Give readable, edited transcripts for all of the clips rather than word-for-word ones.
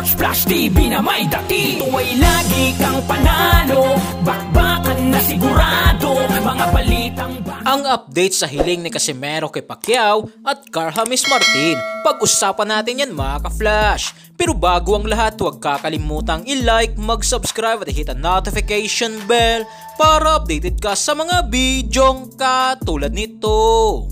Sports Flash TV na may dati. Ito ay lagi kang panalo, bakbakan na sigurado, mga balitang ang update sa hiling ni Casimero kay Pacquiao at Carl-James Martin. Pag-usapan natin yan mga ka-flash. Pero bago ang lahat, huwag kakalimutang i-like, mag-subscribe at hit ang notification bell para updated ka sa mga bidyong katulad nito.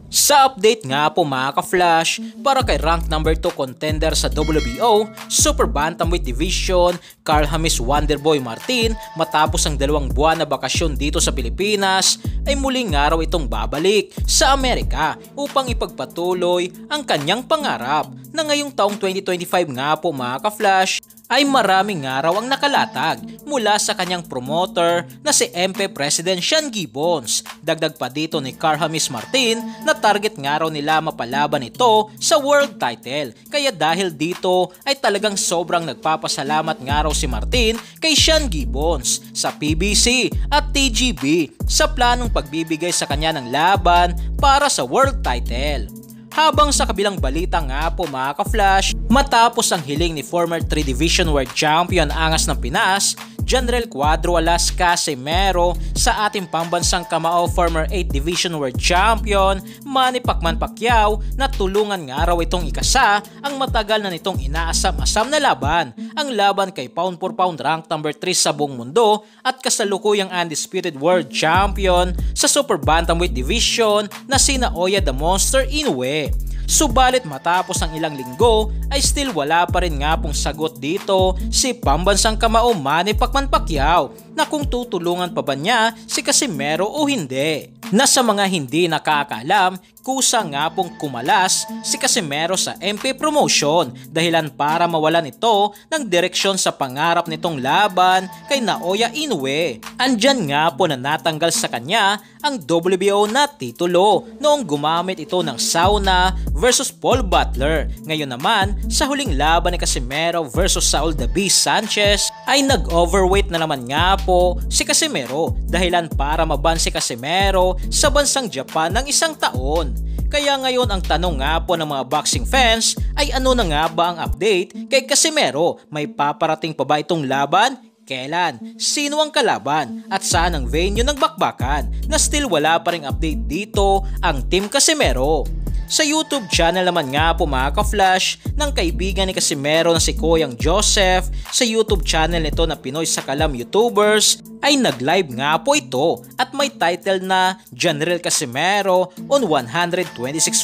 Sa update nga po mga ka-flash, para kay rank number 2 contender sa WBO Super Bantamweight Division, Carl-James Wonderboy Martin, matapos ang 2 buwan na bakasyon dito sa Pilipinas, ay muling araw itong babalik sa Amerika upang ipagpatuloy ang kanyang pangarap na ngayong taong 2025 nga po mga ka-flash, ay maraming araw ang nakalatag mula sa kanyang promoter na si MP President Sean Gibbons. Dagdag pa dito ni Carl-James Martin na target nga raw nila mapalaban ito sa world title. Kaya dahil dito ay talagang sobrang nagpapasalamat nga raw si Martin kay Sean Gibbons sa PBC at TGB sa planong pagbibigay sa kanya ng laban para sa world title. Habang sa kabilang balita nga po mga ka-flash, matapos ang hiling ni former 3 Division World Champion Angas ng Pinas, General Cuadro Alas Casimero, sa ating pambansang kamao former 8 Division World Champion Manny Pacquiao, na tulungan nga raw itong ikasa ang matagal na nitong inaasam-asam na laban, ang laban kay pound for pound rank number 3 sa buong mundo at kasalukuyang undisputed world champion sa Super Bantamweight Division na sina Oya the Monster Inoue. Subalit matapos ang ilang linggo ay still wala pa rin nga pong sagot dito si pambansang kamao Manny Pacquiao na kung tutulungan pa ba niya si Casimero o hindi. Na sa mga hindi nakakaalam, kusa nga pong kumalas si Casimero sa MP Promotion dahilan para mawalan ito ng direksyon sa pangarap nitong laban kay Naoya Inoue. Andyan nga po na natanggal sa kanya ang WBO na titulo noong gumamit ito ng Sauna versus Paul Butler. Ngayon naman, sa huling laban ni Casimero versus Saul the Beast Sanchez ay nag-overweight na naman nga po si Casimero dahilan para maban si Casimero sa bansang Japan ng 1 taon. Kaya ngayon ang tanong nga po ng mga boxing fans ay ano na nga ba ang update kay Casimero? May paparating pa ba itong laban? Kailan? Sino ang kalaban? At saan ang venue ng bakbakan? Na still wala pa ring update dito ang Team Casimero. Sa YouTube channel naman nga po mga ka-flash ng kaibigan ni Casimero na si Koyang Joseph, sa YouTube channel nito na Pinoy Sakalam YouTubers, ay nag-live nga po ito at may title na General Casimero on 126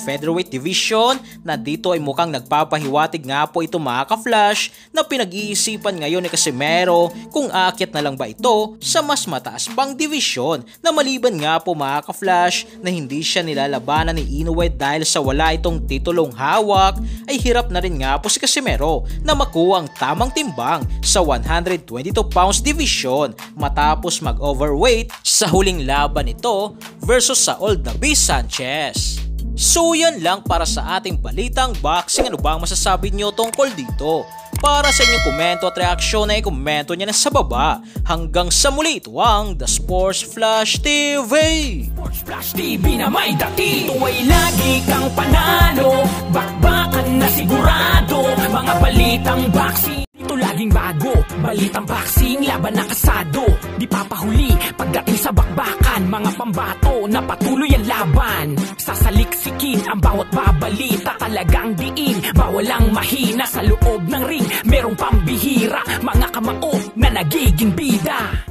Featherweight Division, na dito ay mukhang nagpapahiwatig nga po ito mga ka-flash na pinag-iisipan ngayon ni Casimero kung aakyat na lang ba ito sa mas mataas pang division, na maliban nga po mga ka-flash na hindi siya nilalabanan ni Inoue dahil sa wala itong titulong hawak, ay hirap na rin nga po si Casimero na makuha ang tamang timbang sa 122 pounds division matapos mag-overweight sa huling laban nito versus Saul the Beast Sanchez. So yan lang para sa ating balitang boxing. Ano ba ang masasabi nyo tungkol dito? Para sa inyong komento at reaksyon ay komento nyo na sa baba. Hanggang sa muli, ito ang The Sports Flash TV. Sports Flash TV na may dati. Ito ay lagi kang panalo, bakbakan na sigurado, mga balitang boxing. Ito laging bago, balitang boxing, laban na kasado. Di papahuli pagdating sa bakbakan, mga pambato na patuloy ang laban. Sasaliksikin ang bawat babalita, talagang diin, bawal ang mahina sa loob ng ring. Merong pambihira, mga kamao na nagiging bida.